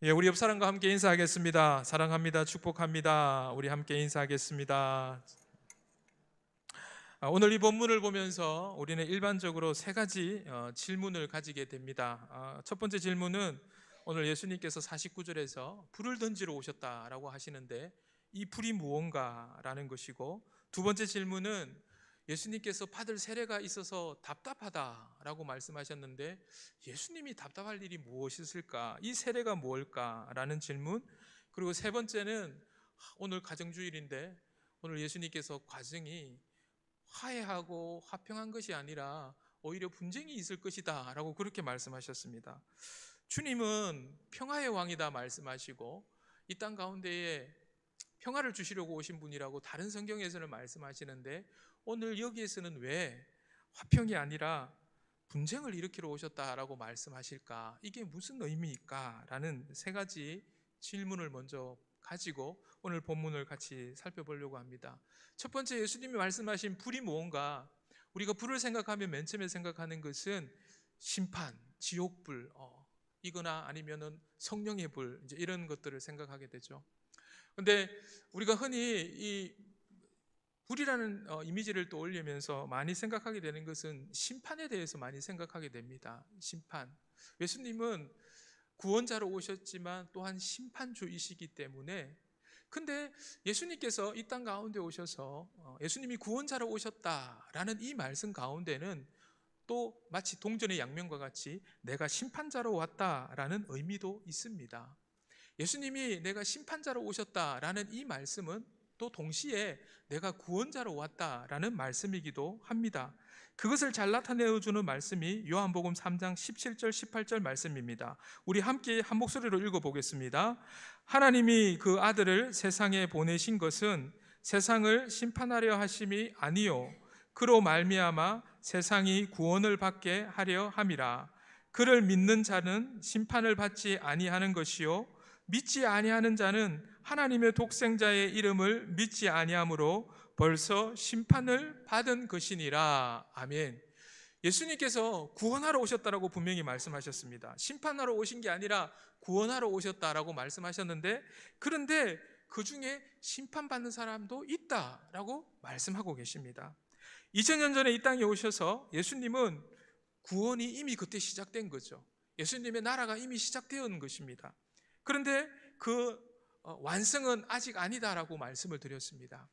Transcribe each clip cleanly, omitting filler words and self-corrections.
우리 옆 사람과 함께 인사하겠습니다. 사랑합니다. 축복합니다. 우리 함께 인사하겠습니다. 오늘 이 본문을 보면서 우리는 일반적으로 세 가지 질문을 가지게 됩니다. 첫 번째 질문은 오늘 예수님께서 49절에서 불을 던지러 오셨다라고 하시는데 이 불이 무언가라는 것이고, 두 번째 질문은 예수님께서 받을 세례가 있어서 답답하다라고 말씀하셨는데 예수님이 답답할 일이 무엇이었을까? 이 세례가 무엇일까라는 질문. 그리고 세 번째는 오늘 가정주일인데 오늘 예수님께서 과정이 화해하고 화평한 것이 아니라 오히려 분쟁이 있을 것이다 라고 그렇게 말씀하셨습니다. 주님은 평화의 왕이다 말씀하시고 이 땅 가운데에 평화를 주시려고 오신 분이라고 다른 성경에서는 말씀하시는데 오늘 여기에서는 왜 화평이 아니라 분쟁을 일으키러 오셨다라고 말씀하실까? 이게 무슨 의미일까? 라는 세 가지 질문을 먼저 가지고 오늘 본문을 같이 살펴보려고 합니다. 첫 번째, 예수님이 말씀하신 불이 무언가? 우리가 불을 생각하면 맨 처음에 생각하는 것은 심판, 지옥불, 이거나 아니면은 성령의 불, 이제 이런 것들을 생각하게 되죠. 근데 우리가 흔히 이 불이라는 이미지를 떠올리면서 많이 생각하게 되는 것은 심판에 대해서 많이 생각하게 됩니다. 심판. 예수님은 구원자로 오셨지만 또한 심판주이시기 때문에, 근데 예수님께서 이 땅 가운데 오셔서 예수님이 구원자로 오셨다라는 이 말씀 가운데는 또 마치 동전의 양면과 같이 내가 심판자로 왔다라는 의미도 있습니다. 예수님이 내가 심판자로 오셨다라는 이 말씀은 또 동시에 내가 구원자로 왔다라는 말씀이기도 합니다. 그것을 잘 나타내어주는 말씀이 요한복음 3장 17절 18절 말씀입니다. 우리 함께 한 목소리로 읽어보겠습니다. 하나님이 그 아들을 세상에 보내신 것은 세상을 심판하려 하심이 아니요 그로 말미암아 세상이 구원을 받게 하려 함이라. 그를 믿는 자는 심판을 받지 아니하는 것이요 믿지 아니하는 자는 하나님의 독생자의 이름을 믿지 아니하므로 벌써 심판을 받은 것이니라. 아멘. 예수님께서 구원하러 오셨다라고 분명히 말씀하셨습니다. 심판하러 오신 게 아니라 구원하러 오셨다라고 말씀하셨는데, 그런데 그 중에 심판받는 사람도 있다라고 말씀하고 계십니다. 2000년 전에 이 땅에 오셔서 예수님은 구원이 이미 그때 시작된 거죠. 예수님의 나라가 이미 시작되었는 것입니다. 그런데 그 완성은 아직 아니다라고 말씀을 드렸습니다.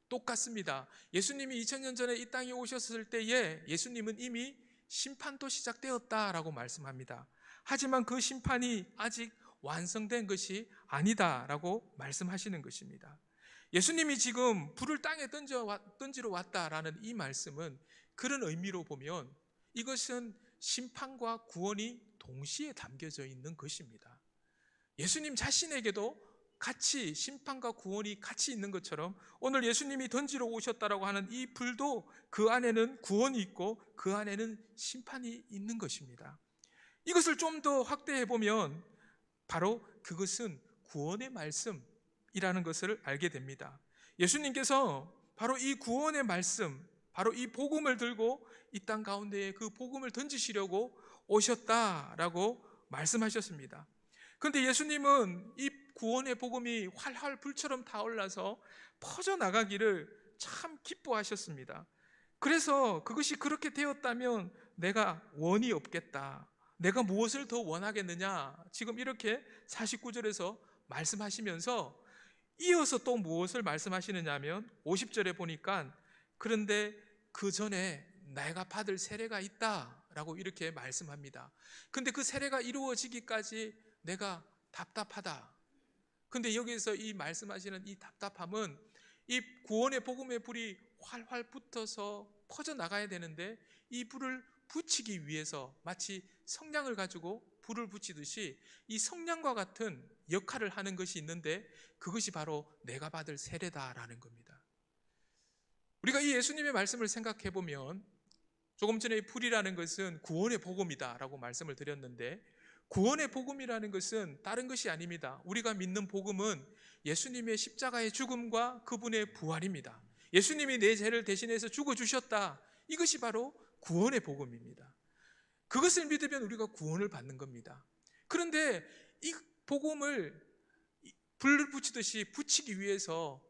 똑같습니다. 예수님이 2000년 전에 이 땅에 오셨을 때에 예수님은 이미 심판도 시작되었다라고 말씀합니다. 하지만 그 심판이 아직 완성된 것이 아니다라고 말씀하시는 것입니다. 예수님이 지금 불을 땅에 던지러 왔다라는 이 말씀은 그런 의미로 보면 이것은 심판과 구원이 동시에 담겨져 있는 것입니다. 예수님 자신에게도 같이 심판과 구원이 같이 있는 것처럼 오늘 예수님이 던지러 오셨다라고 하는 이 불도 그 안에는 구원이 있고 그 안에는 심판이 있는 것입니다. 이것을 좀 더 확대해 보면 바로 그것은 구원의 말씀이라는 것을 알게 됩니다. 예수님께서 바로 이 구원의 말씀, 바로 이 복음을 들고 이 땅 가운데에 그 복음을 던지시려고 오셨다라고 말씀하셨습니다. 그런데 예수님은 이 구원의 복음이 활활 불처럼 타올라서 퍼져나가기를 참 기뻐하셨습니다. 그래서 그것이 그렇게 되었다면 내가 원이 없겠다, 내가 무엇을 더 원하겠느냐, 지금 이렇게 49절에서 말씀하시면서 이어서 또 무엇을 말씀하시느냐 하면 50절에 보니까 그런데 그 전에 내가 받을 세례가 있다 라고 이렇게 말씀합니다. 근데 그 세례가 이루어지기까지 내가 답답하다. 근데 여기서 이 말씀하시는 이 답답함은 이 구원의 복음의 불이 활활 붙어서 퍼져나가야 되는데 이 불을 붙이기 위해서 마치 성냥을 가지고 불을 붙이듯이 이 성냥과 같은 역할을 하는 것이 있는데 그것이 바로 내가 받을 세례다라는 겁니다. 우리가 이 예수님의 말씀을 생각해 보면 조금 전에 불이라는 것은 구원의 복음이다라고 말씀을 드렸는데 구원의 복음이라는 것은 다른 것이 아닙니다. 우리가 믿는 복음은 예수님의 십자가의 죽음과 그분의 부활입니다. 예수님이 내 죄를 대신해서 죽어주셨다. 이것이 바로 구원의 복음입니다. 그것을 믿으면 우리가 구원을 받는 겁니다. 그런데 이 복음을 불을 붙이듯이 붙이기 위해서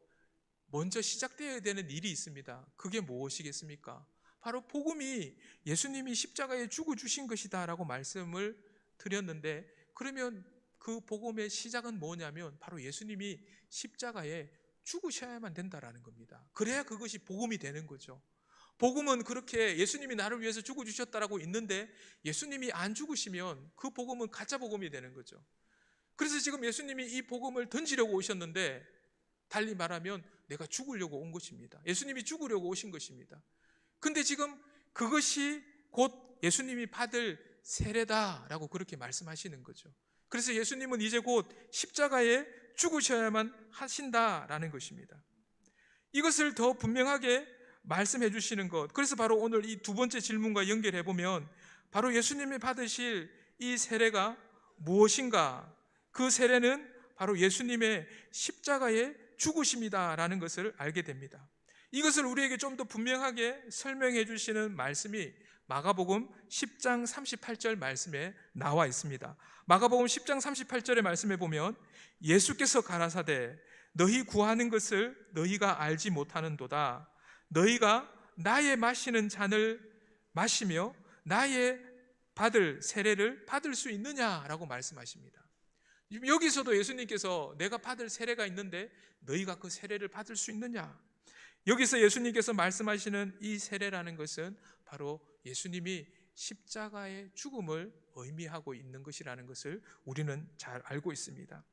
먼저 시작되어야 되는 일이 있습니다. 그게 무엇이겠습니까? 바로 복음이 예수님이 십자가에 죽어주신 것이다 라고 말씀을 드렸는데, 그러면 그 복음의 시작은 뭐냐면 바로 예수님이 십자가에 죽으셔야만 된다라는 겁니다. 그래야 그것이 복음이 되는 거죠. 복음은 그렇게 예수님이 나를 위해서 죽어주셨다라고 있는데 예수님이 안 죽으시면 그 복음은 가짜 복음이 되는 거죠. 그래서 지금 예수님이 이 복음을 던지려고 오셨는데, 달리 말하면 내가 죽으려고 온 것입니다. 예수님이 죽으려고 오신 것입니다. 근데 지금 그것이 곧 예수님이 받을 세례다라고 그렇게 말씀하시는 거죠. 그래서 예수님은 이제 곧 십자가에 죽으셔야만 하신다라는 것입니다. 이것을 더 분명하게 말씀해 주시는 것, 그래서 바로 오늘 이 두 번째 질문과 연결해 보면 바로 예수님이 받으실 이 세례가 무엇인가? 그 세례는 바로 예수님의 십자가의 죽으심이다라는 것을 알게 됩니다. 이것을 우리에게 좀 더 분명하게 설명해 주시는 말씀이 마가복음 10장 38절 말씀에 나와 있습니다. 마가복음 10장 38절의 말씀에 보면 예수께서 가라사대 너희 구하는 것을 너희가 알지 못하는도다. 너희가 나의 마시는 잔을 마시며 나의 받을 세례를 받을 수 있느냐라고 말씀하십니다. 여기서도 예수님께서 내가 받을 세례가 있는데 너희가 그 세례를 받을 수 있느냐? 여기서 예수님께서 말씀하시는 이 세례라는 것은 바로 예수님이 십자가의 죽음을 의미하고 있는 것이라는 것을 우리는 잘 알고 있습니다.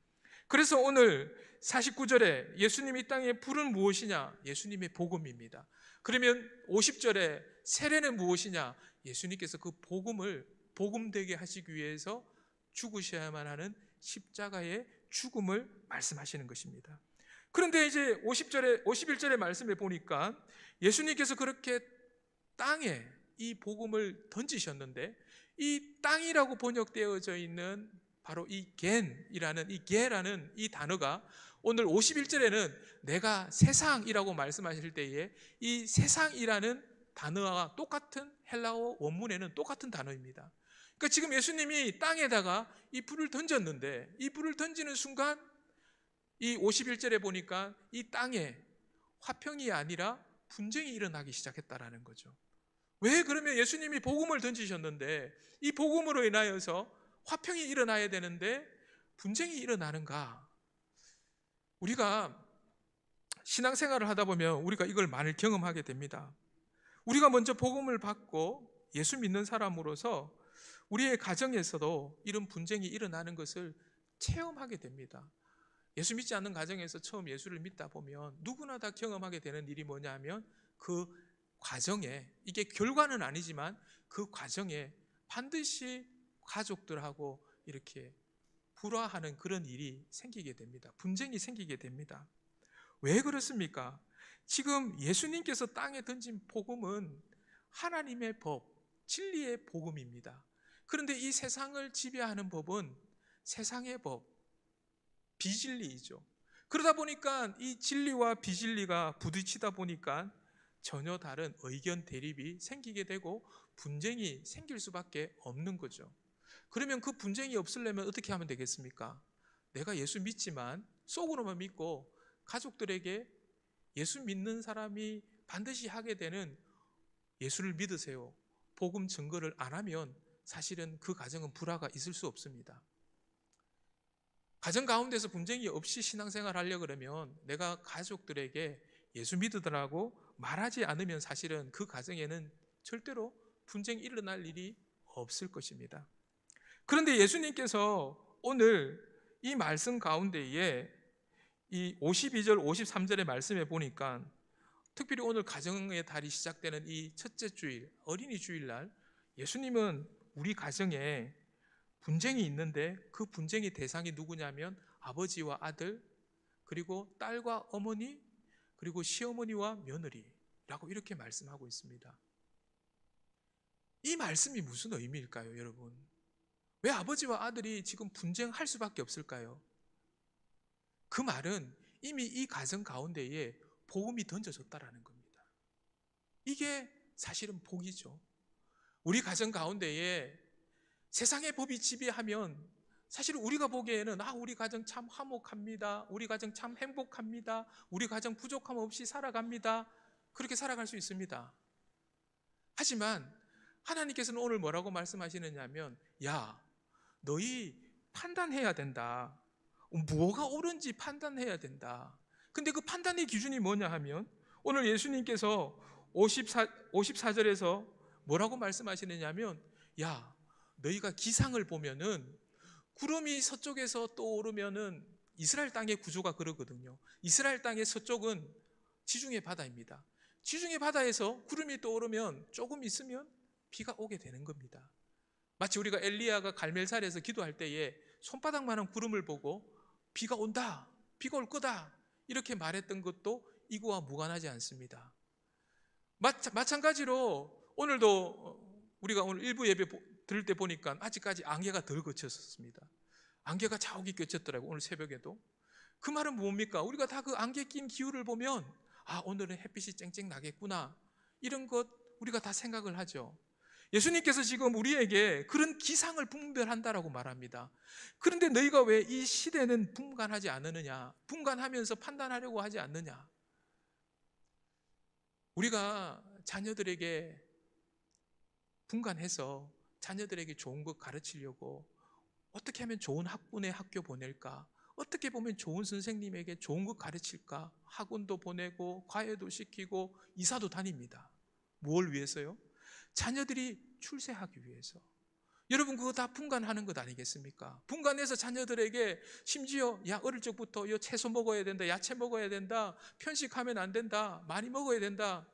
그래서 오늘 49절에 예수님이 이 땅에 불은 무엇이냐? 예수님의 복음입니다. 그러면 50절에 세례는 무엇이냐? 예수님께서 그 복음을 복음되게 하시기 위해서 죽으셔야만 하는 십자가의 죽음을 말씀하시는 것입니다. 그런데 이제 51절의 말씀에 보니까 예수님께서 그렇게 땅에 이 복음을 던지셨는데, 이 땅이라고 번역되어져 있는 바로 이 겐이라는 이 게라는 이 단어가 오늘 51절에는 내가 세상이라고 말씀하실 때에 이 세상이라는 단어와 똑같은 헬라어 원문에는 똑같은 단어입니다. 그러니까 지금 예수님이 땅에다가 이 불을 던졌는데, 이 불을 던지는 순간 이 51절에 보니까 이 땅에 화평이 아니라 분쟁이 일어나기 시작했다라는 거죠. 왜 그러면 예수님이 복음을 던지셨는데 이 복음으로 인하여서 화평이 일어나야 되는데 분쟁이 일어나는가? 우리가 신앙생활을 하다 보면 우리가 이걸 많이 경험하게 됩니다. 우리가 먼저 복음을 받고 예수 믿는 사람으로서 우리의 가정에서도 이런 분쟁이 일어나는 것을 체험하게 됩니다. 예수 믿지 않는 가정에서 처음 예수를 믿다 보면 누구나 다 경험하게 되는 일이 뭐냐 하면 그 과정에, 이게 결과는 아니지만 그 과정에 반드시 가족들하고 이렇게 불화하는 그런 일이 생기게 됩니다. 분쟁이 생기게 됩니다. 왜 그렇습니까? 지금 예수님께서 땅에 던진 복음은 하나님의 법, 진리의 복음입니다. 그런데 이 세상을 지배하는 법은 세상의 법, 비진리이죠. 그러다 보니까 이 진리와 비진리가 부딪히다 보니까 전혀 다른 의견 대립이 생기게 되고 분쟁이 생길 수밖에 없는 거죠. 그러면 그 분쟁이 없으려면 어떻게 하면 되겠습니까? 내가 예수 믿지만 속으로만 믿고 가족들에게 예수 믿는 사람이 반드시 하게 되는 예수를 믿으세요, 복음 증거를 안 하면 사실은 그 가정은 불화가 있을 수 없습니다. 가정 가운데서 분쟁이 없이 신앙생활 하려고 그러면 내가 가족들에게 예수 믿으라고 말하지 않으면 사실은 그 가정에는 절대로 분쟁이 일어날 일이 없을 것입니다. 그런데 예수님께서 오늘 이 말씀 가운데에 이 52절 53절의 말씀에 보니까 특별히 오늘 가정의 달이 시작되는 이 첫째 주일, 어린이 주일날 예수님은 우리 가정에 분쟁이 있는데 그 분쟁의 대상이 누구냐면 아버지와 아들, 그리고 딸과 어머니, 그리고 시어머니와 며느리라고 이렇게 말씀하고 있습니다. 이 말씀이 무슨 의미일까요, 여러분? 왜 아버지와 아들이 지금 분쟁할 수밖에 없을까요? 그 말은 이미 이 가정 가운데에 복음이 던져졌다라는 겁니다. 이게 사실은 복이죠. 우리 가정 가운데에 세상의 법이 지배하면 사실 우리가 보기에는 우리 가정 참 화목합니다, 우리 가정 참 행복합니다, 우리 가정 부족함 없이 살아갑니다, 그렇게 살아갈 수 있습니다. 하지만 하나님께서는 오늘 뭐라고 말씀하시느냐면, 야, 너희 판단해야 된다. 뭐가 옳은지 판단해야 된다. 근데 그 판단의 기준이 뭐냐 하면, 오늘 예수님께서 54절에서 뭐라고 말씀하시느냐 하면, 야, 너희가 기상을 보면은 구름이 서쪽에서 떠오르면은, 이스라엘 땅의 구조가 그러거든요. 이스라엘 땅의 서쪽은 지중해 바다입니다. 지중해 바다에서 구름이 떠오르면 조금 있으면 비가 오게 되는 겁니다. 마치 우리가 엘리야가 갈멜살에서 기도할 때에 손바닥만한 구름을 보고 비가 온다, 비가 올 거다 이렇게 말했던 것도 이거와 무관하지 않습니다. 마찬가지로 오늘도 우리가 오늘 일부 예배 들을 때 보니까 아직까지 안개가 덜 걷혔었습니다. 안개가 자욱이 껴쳤더라고요, 오늘 새벽에도. 그 말은 뭡니까? 우리가 다 그 안개 낀 기후를 보면 오늘은 햇빛이 쨍쨍 나겠구나, 이런 것 우리가 다 생각을 하죠. 예수님께서 지금 우리에게 그런 기상을 분별한다라고 말합니다. 그런데 너희가 왜 이 시대는 분간하지 않느냐, 분간하면서 판단하려고 하지 않느냐. 우리가 자녀들에게 분간해서 자녀들에게 좋은 것 가르치려고 어떻게 하면 좋은 학군의 학교 보낼까, 어떻게 보면 좋은 선생님에게 좋은 것 가르칠까, 학원도 보내고 과외도 시키고 이사도 다닙니다. 무엇을 위해서요? 자녀들이 출세하기 위해서. 여러분, 그거 다 분간하는 것 아니겠습니까? 분간해서 자녀들에게 심지어 어릴 적부터 채소 먹어야 된다, 야채 먹어야 된다, 편식하면 안 된다, 많이 먹어야 된다,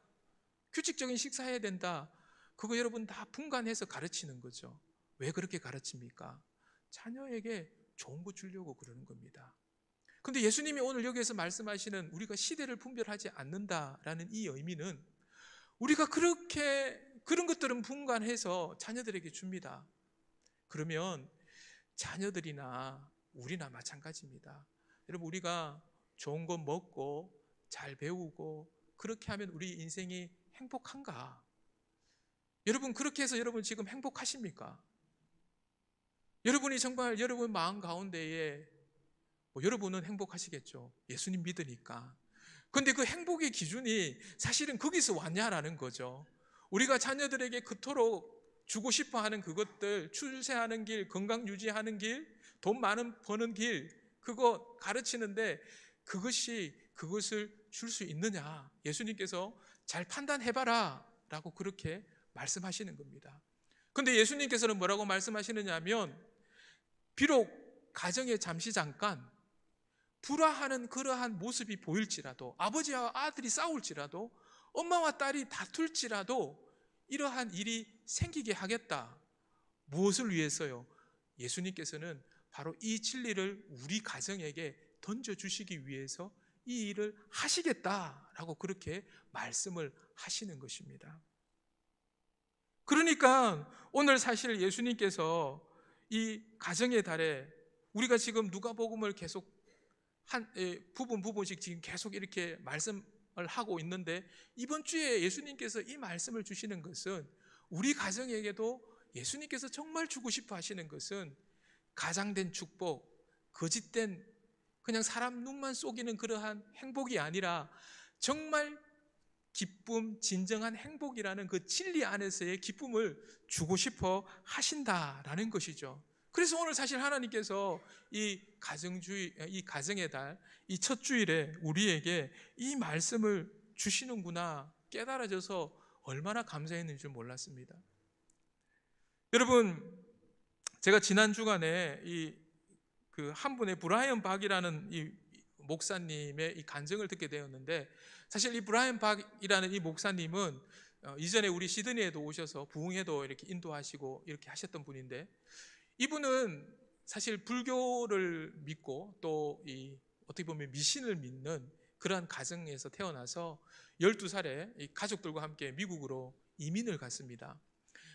규칙적인 식사해야 된다, 그거 여러분 다 분간해서 가르치는 거죠. 왜 그렇게 가르칩니까? 자녀에게 좋은 거 주려고 그러는 겁니다. 그런데 예수님이 오늘 여기에서 말씀하시는 우리가 시대를 분별하지 않는다라는 이 의미는, 우리가 그렇게 그런 것들은 분간해서 자녀들에게 줍니다. 그러면 자녀들이나 우리나 마찬가지입니다. 여러분, 우리가 좋은 거 먹고 잘 배우고 그렇게 하면 우리 인생이 행복한가? 여러분, 그렇게 해서 여러분 지금 행복하십니까? 여러분이 정말 여러분 마음 가운데에 여러분은 행복하시겠죠, 예수님 믿으니까. 그런데 그 행복의 기준이 사실은 거기서 왔냐라는 거죠. 우리가 자녀들에게 그토록 주고 싶어 하는 그것들, 출세하는 길, 건강 유지하는 길, 돈 많은 버는 길, 그거 가르치는데 그것을 줄 수 있느냐? 예수님께서 잘 판단해봐라 라고 그렇게 말씀하시는 겁니다. 그런데 예수님께서는 뭐라고 말씀하시느냐 하면, 비록 가정에 잠시 잠깐 불화하는 그러한 모습이 보일지라도, 아버지와 아들이 싸울지라도, 엄마와 딸이 다툴지라도 이러한 일이 생기게 하겠다. 무엇을 위해서요? 예수님께서는 바로 이 진리를 우리 가정에게 던져주시기 위해서 이 일을 하시겠다라고 그렇게 말씀을 하시는 것입니다. 그러니까 오늘 사실 예수님께서 이 가정의 달에, 우리가 지금 누가복음을 계속 부분씩 지금 계속 이렇게 말씀을 하고 있는데, 이번 주에 예수님께서 이 말씀을 주시는 것은 우리 가정에게도 예수님께서 정말 주고 싶어 하시는 것은 가장된 축복, 거짓된 그냥 사람 눈만 속이는 그러한 행복이 아니라 정말 기쁨, 진정한 행복이라는 그 진리 안에서의 기쁨을 주고 싶어 하신다라는 것이죠. 그래서 오늘 사실 하나님께서 이 가정의 달, 이 첫 주일에 우리에게 이 말씀을 주시는구나 깨달아져서 얼마나 감사했는지 몰랐습니다. 여러분, 제가 지난 주간에 한 분의 브라이언 박이라는 이 목사님의 이 간증을 듣게 되었는데, 사실 이 브라이언 박이라는 이 목사님은 이전에 우리 시드니에도 오셔서 부흥회도 이렇게 인도하시고 이렇게 하셨던 분인데, 이분은 사실 불교를 믿고 또 어떻게 보면 미신을 믿는 그러한 가정에서 태어나서 12살에 이 가족들과 함께 미국으로 이민을 갔습니다.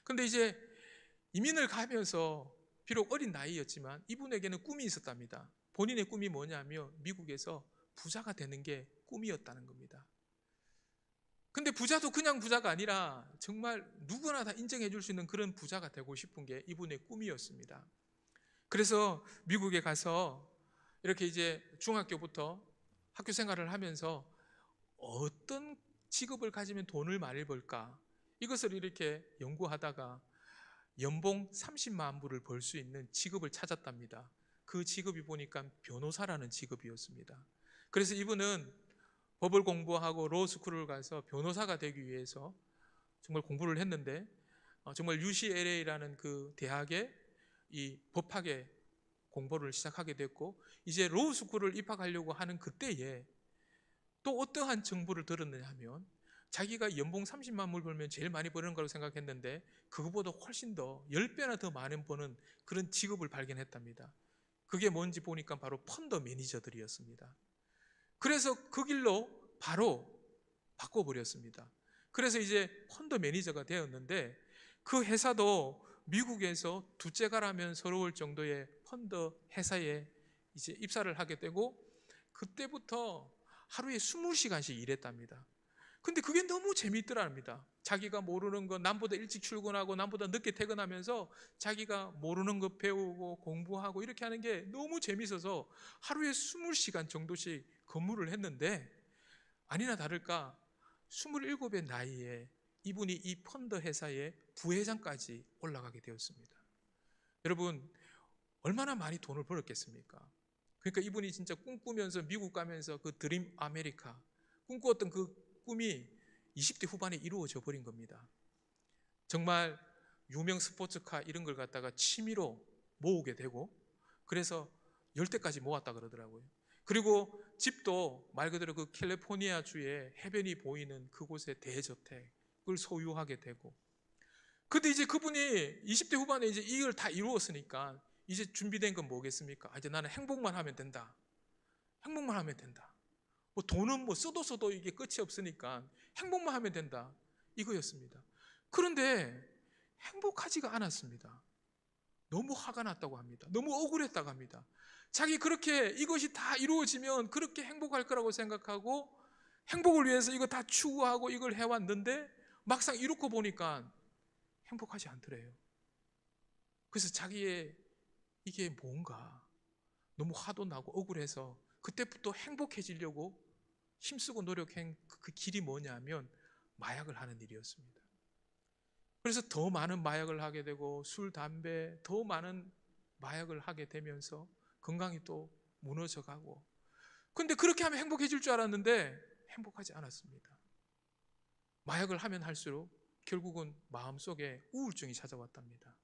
그런데 이제 이민을 가면서 비록 어린 나이였지만 이분에게는 꿈이 있었답니다. 본인의 꿈이 뭐냐면 미국에서 부자가 되는 게 꿈이었다는 겁니다. 근데 부자도 그냥 부자가 아니라 정말 누구나 다 인정해 줄 수 있는 그런 부자가 되고 싶은 게 이분의 꿈이었습니다. 그래서 미국에 가서 이렇게 이제 중학교부터 학교 생활을 하면서 어떤 직업을 가지면 돈을 많이 벌까, 이것을 이렇게 연구하다가 연봉 30만 불을 벌 수 있는 직업을 찾았답니다. 그 직업이 보니까 변호사라는 직업이었습니다. 그래서 이분은 법을 공부하고 로스쿨을 가서 변호사가 되기 위해서 정말 공부를 했는데, 정말 UCLA라는 그 대학에 이 법학의 공부를 시작하게 됐고, 이제 로스쿨을 입학하려고 하는 그때에 또 어떠한 정보를 들었느냐 하면, 자기가 연봉 30만 불 벌면 제일 많이 버는 거라고 생각했는데 그거보다 훨씬 더 10배나 더 많은 버는 그런 직업을 발견했답니다. 그게 뭔지 보니까 바로 펀드 매니저들이었습니다. 그래서 그 길로 바로 바꿔버렸습니다. 그래서 이제 펀드 매니저가 되었는데, 그 회사도 미국에서 두째가라면 서러울 정도의 펀드 회사에 이제 입사를 하게 되고, 그때부터 하루에 20시간씩 일했답니다. 근데 그게 너무 재미있더랍니다. 자기가 모르는 거, 남보다 일찍 출근하고 남보다 늦게 퇴근하면서 자기가 모르는 거 배우고 공부하고 이렇게 하는 게 너무 재미있어서 하루에 20시간 정도씩 근무를 했는데, 아니나 다를까 27의 나이에 이분이 이 펀드 회사의 부회장까지 올라가게 되었습니다. 여러분, 얼마나 많이 돈을 벌었겠습니까? 그러니까 이분이 진짜 꿈꾸면서 미국 가면서 그 드림 아메리카 꿈꾸었던 그 꿈이 20대 후반에 이루어져 버린 겁니다. 정말 유명 스포츠카 이런 걸 갖다가 취미로 모으게 되고, 그래서 10대까지 모았다 그러더라고요. 그리고 집도 말 그대로 그 캘리포니아 주의 해변이 보이는 그곳에 대저택을 소유하게 되고, 근데 이제 그분이 20대 후반에 이제 이걸 다 이루었으니까 이제 준비된 건 뭐겠습니까? 이제 나는 행복만 하면 된다. 행복만 하면 된다. 뭐 돈은 뭐 써도 이게 끝이 없으니까 행복만 하면 된다, 이거였습니다. 그런데 행복하지가 않았습니다. 너무 화가 났다고 합니다. 너무 억울했다고 합니다. 자기 그렇게 이것이 다 이루어지면 그렇게 행복할 거라고 생각하고 행복을 위해서 이거 다 추구하고 이걸 해왔는데 막상 이루고 보니까 행복하지 않더래요. 그래서 자기의 이게 뭔가 너무 화도 나고 억울해서 그때부터 행복해지려고 힘쓰고 노력한 그 길이 뭐냐면 마약을 하는 일이었습니다. 그래서 더 많은 마약을 하게 되고 술, 담배, 더 많은 마약을 하게 되면서 건강이 또 무너져 가고, 근데 그렇게 하면 행복해질 줄 알았는데 행복하지 않았습니다. 마약을 하면 할수록 결국은 마음속에 우울증이 찾아왔답니다.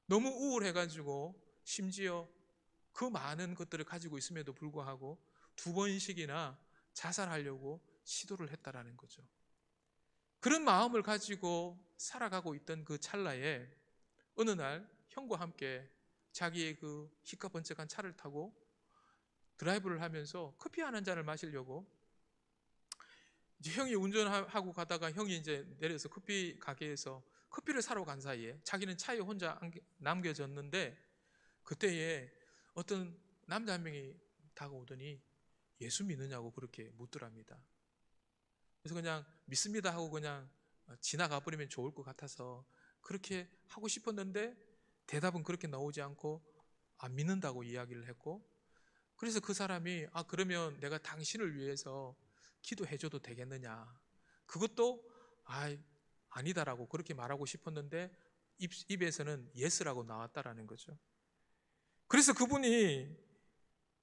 너무 우울해가지고 심지어 그 많은 것들을 가지고 있음에도 불구하고 2번씩이나 자살하려고 시도를 했다라는 거죠. 그런 마음을 가지고 살아가고 있던 그 찰나에 어느 날 형과 함께 자기의 그 희까번쩍한 차를 타고 드라이브를 하면서 커피 한 잔을 마시려고, 이제 형이 운전하고 가다가 형이 이제 내려서 커피 가게에서 커피를 사러 간 사이에 자기는 차에 혼자 남겨졌는데, 그때에 어떤 남자 한 명이 다가오더니 예수 믿느냐고 그렇게 묻더랍니다. 그래서 그냥 믿습니다 하고 그냥 지나가 버리면 좋을 것 같아서 그렇게 하고 싶었는데 대답은 그렇게 나오지 않고 안 믿는다고 이야기를 했고, 그래서 그 사람이 그러면 내가 당신을 위해서 기도해 줘도 되겠느냐, 그것도 아니다라고 그렇게 말하고 싶었는데 입에서는 예스라고 나왔다라는 거죠. 그래서 그분이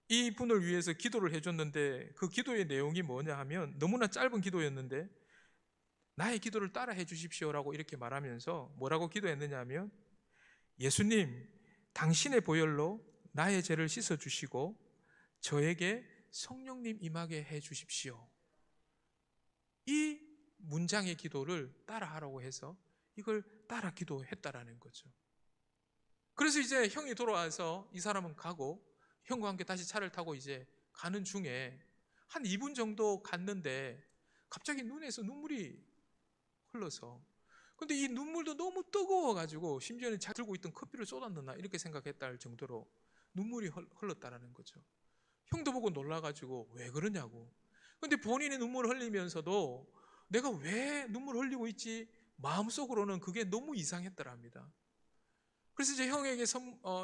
이분을 위해서 기도를 해줬는데 그 기도의 내용이 뭐냐 하면, 너무나 짧은 기도였는데 나의 기도를 따라 해주십시오라고 이렇게 말하면서 뭐라고 기도했느냐 하면, 예수님, 당신의 보혈로 나의 죄를 씻어주시고 저에게 성령님 임하게 해주십시오. 이 문장의 기도를 따라하라고 해서 이걸 따라 기도했다라는 거죠. 그래서 이제 형이 돌아와서 이 사람은 가고 형과 함께 다시 차를 타고 이제 가는 중에 한 2분 정도 갔는데 갑자기 눈에서 눈물이 흘러서, 근데 이 눈물도 너무 뜨거워가지고 심지어는 자기 들고 있던 커피를 쏟았나 이렇게 생각했다 할 정도로 눈물이 흘렀다라는 거죠. 형도 보고 놀라가지고 왜 그러냐고. 근데 본인이 눈물을 흘리면서도 내가 왜 눈물 흘리고 있지 마음속으로는 그게 너무 이상했더랍니다. 그래서 이제 형에게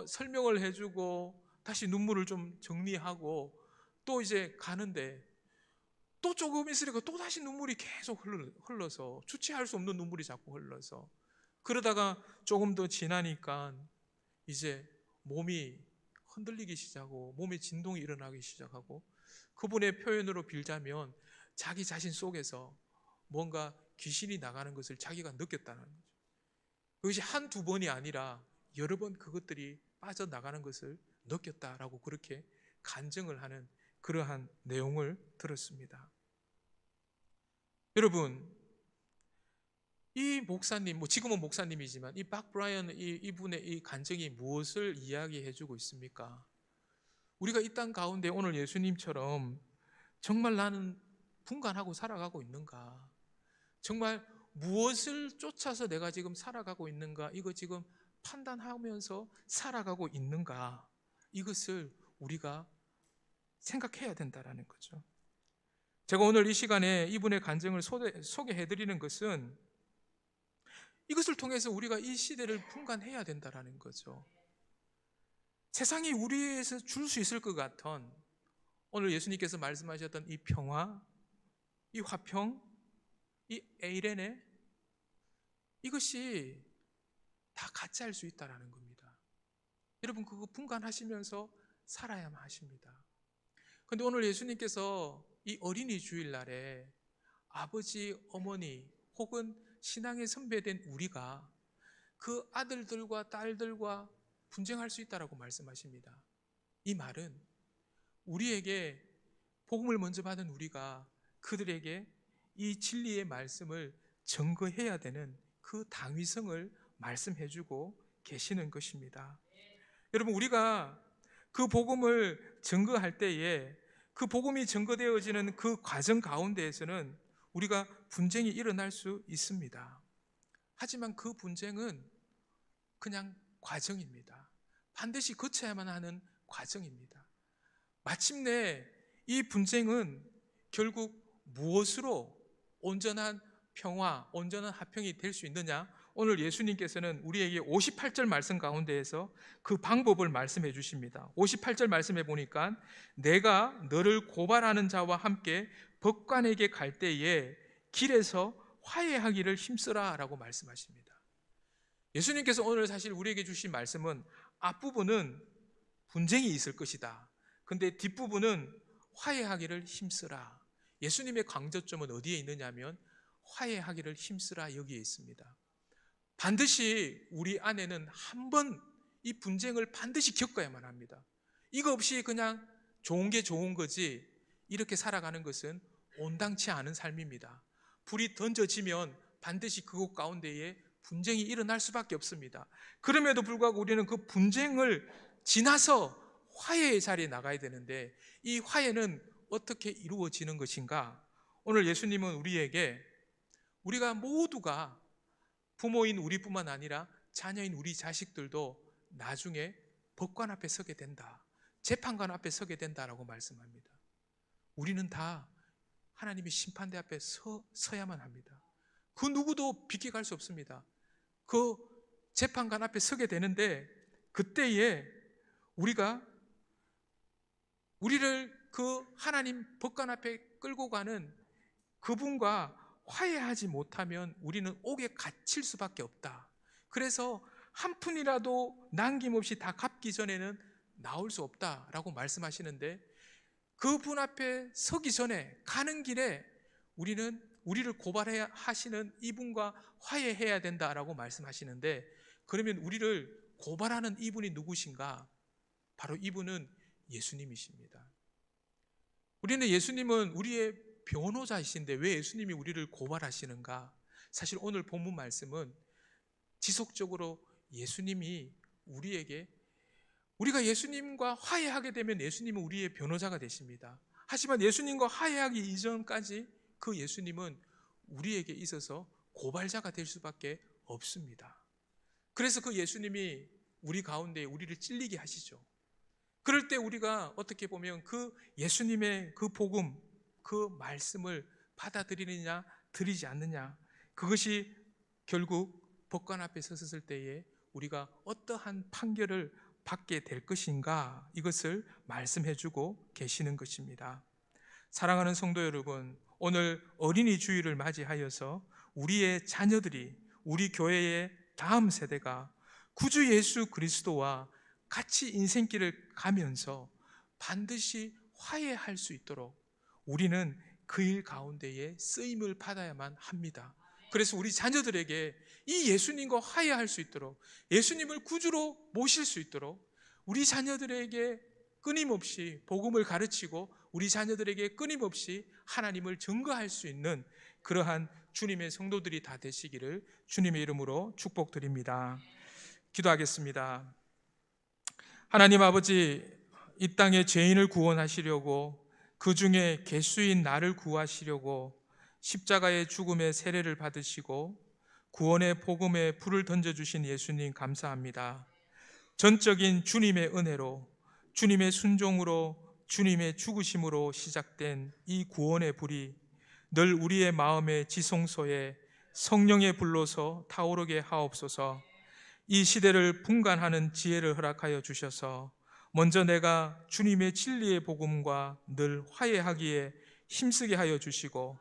설명을 해주고 다시 눈물을 좀 정리하고 또 이제 가는데 또 조금 있으니까 또 다시 눈물이 계속 흘러서 주체할 수 없는 눈물이 자꾸 흘러서 그러다가 조금 더 지나니까 이제 몸이 흔들리기 시작하고 몸에 진동이 일어나기 시작하고 그분의 표현으로 빌자면 자기 자신 속에서 뭔가 귀신이 나가는 것을 자기가 느꼈다는 거죠. 그것이 한두 번이 아니라 여러 번 그것들이 빠져나가는 것을 느꼈다라고 그렇게 간증을 하는 그러한 내용을 들었습니다. 여러분, 이 목사님, 지금은 목사님이지만 이 박 브라이언 이분의 이 간증이 무엇을 이야기해 주고 있습니까? 우리가 이 땅 가운데 오늘 예수님처럼 정말 나는 분간하고 살아가고 있는가? 정말 무엇을 쫓아서 내가 지금 살아가고 있는가? 이거 지금 판단하면서 살아가고 있는가? 이것을 우리가 생각해야 된다라는 거죠. 제가 오늘 이 시간에 이분의 간증을 소개해드리는 것은 이것을 통해서 우리가 이 시대를 분간해야 된다라는 거죠. 세상이 우리에서 줄 수 있을 것 같은 오늘 예수님께서 말씀하셨던 이 평화, 이 화평, 이 에이레네 이것이 다 가짜일 수 있다라는 겁니다. 여러분 그거 분간하시면서 살아야만 하십니다. 그런데 오늘 예수님께서 이 어린이 주일날에 아버지, 어머니 혹은 신앙의 선배된 우리가 그 아들들과 딸들과 분쟁할 수 있다라고 말씀하십니다. 이 말은 우리에게 복음을 먼저 받은 우리가 그들에게 이 진리의 말씀을 증거해야 되는 그 당위성을 말씀해주고 계시는 것입니다. 여러분 우리가 그 복음을 증거할 때에 그 복음이 증거되어지는 그 과정 가운데에서는 우리가 분쟁이 일어날 수 있습니다. 하지만 그 분쟁은 그냥 과정입니다. 반드시 거쳐야만 하는 과정입니다. 마침내 이 분쟁은 결국 무엇으로 온전한 평화, 온전한 화평이 될 수 있느냐? 오늘 예수님께서는 우리에게 58절 말씀 가운데에서 그 방법을 말씀해 주십니다. 58절 말씀해 보니까 내가 너를 고발하는 자와 함께 법관에게 갈 때에 길에서 화해하기를 힘쓰라 라고 말씀하십니다. 예수님께서 오늘 사실 우리에게 주신 말씀은 앞부분은 분쟁이 있을 것이다. 근데 뒷부분은 화해하기를 힘쓰라. 예수님의 강조점은 어디에 있느냐면 화해하기를 힘쓰라 여기에 있습니다. 반드시 우리 안에는 한 번 이 분쟁을 반드시 겪어야만 합니다. 이거 없이 그냥 좋은 게 좋은 거지 이렇게 살아가는 것은 온당치 않은 삶입니다. 불이 던져지면 반드시 그곳 가운데에 분쟁이 일어날 수밖에 없습니다. 그럼에도 불구하고 우리는 그 분쟁을 지나서 화해의 자리에 나가야 되는데 이 화해는 어떻게 이루어지는 것인가? 오늘 예수님은 우리에게 우리가 모두가 부모인 우리뿐만 아니라 자녀인 우리 자식들도 나중에 법관 앞에 서게 된다. 재판관 앞에 서게 된다라고 말씀합니다. 우리는 다 하나님의 심판대 앞에 서야만 합니다. 그 누구도 비껴갈 수 없습니다. 그 재판관 앞에 서게 되는데 그때에 우리를 그 하나님 법관 앞에 끌고 가는 그분과 화해하지 못하면 우리는 옥에 갇힐 수밖에 없다. 그래서 한 푼이라도 남김없이 다 갚기 전에는 나올 수 없다라고 말씀하시는데 그분 앞에 서기 전에 가는 길에 우리를 고발하시는 이분과 화해해야 된다라고 말씀하시는데 그러면 우리를 고발하는 이분이 누구신가? 바로 이분은 예수님이십니다. 우리는 예수님은 우리의 변호자이신데 왜 예수님이 우리를 고발하시는가? 사실 오늘 본문 말씀은 지속적으로 예수님이 우리가 예수님과 화해하게 되면 예수님은 우리의 변호자가 되십니다. 하지만 예수님과 화해하기 이전까지 그 예수님은 우리에게 있어서 고발자가 될 수밖에 없습니다. 그래서 그 예수님이 우리 가운데 우리를 찔리게 하시죠. 그럴 때 우리가 어떻게 보면 그 예수님의 그 복음, 그 말씀을 받아들이느냐, 드리지 않느냐, 그것이 결국 법관 앞에 섰을 때에 우리가 어떠한 판결을 받게 될 것인가, 이것을 말씀해 주고 계시는 것입니다. 사랑하는 성도 여러분, 오늘 어린이 주일을 맞이하여서 우리의 자녀들이, 우리 교회의 다음 세대가 구주 예수 그리스도와 같이 인생길을 가면서 반드시 화해할 수 있도록 우리는 그 일 가운데에 쓰임을 받아야만 합니다. 그래서 우리 자녀들에게 이 예수님과 화해할 수 있도록, 예수님을 구주로 모실 수 있도록 우리 자녀들에게 끊임없이 복음을 가르치고 우리 자녀들에게 끊임없이 하나님을 증거할 수 있는 그러한 주님의 성도들이 다 되시기를 주님의 이름으로 축복드립니다. 기도하겠습니다. 하나님 아버지, 이 땅의 죄인을 구원하시려고, 그 중에 개수인 나를 구하시려고 십자가의 죽음의 세례를 받으시고 구원의 복음에 불을 던져주신 예수님 감사합니다. 전적인 주님의 은혜로, 주님의 순종으로, 주님의 죽으심으로 시작된 이 구원의 불이 늘 우리의 마음의 지성소에 성령의 불로서 타오르게 하옵소서. 이 시대를 분간하는 지혜를 허락하여 주셔서 먼저 내가 주님의 진리의 복음과 늘 화해하기에 힘쓰게 하여 주시고,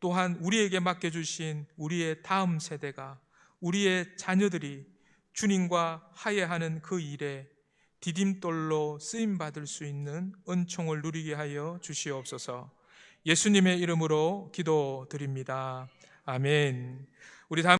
또한 우리에게 맡겨주신 우리의 다음 세대가, 우리의 자녀들이 주님과 화해하는 그 일에 디딤돌로 쓰임받을 수 있는 은총을 누리게 하여 주시옵소서. 예수님의 이름으로 기도드립니다. 아멘. 우리 다음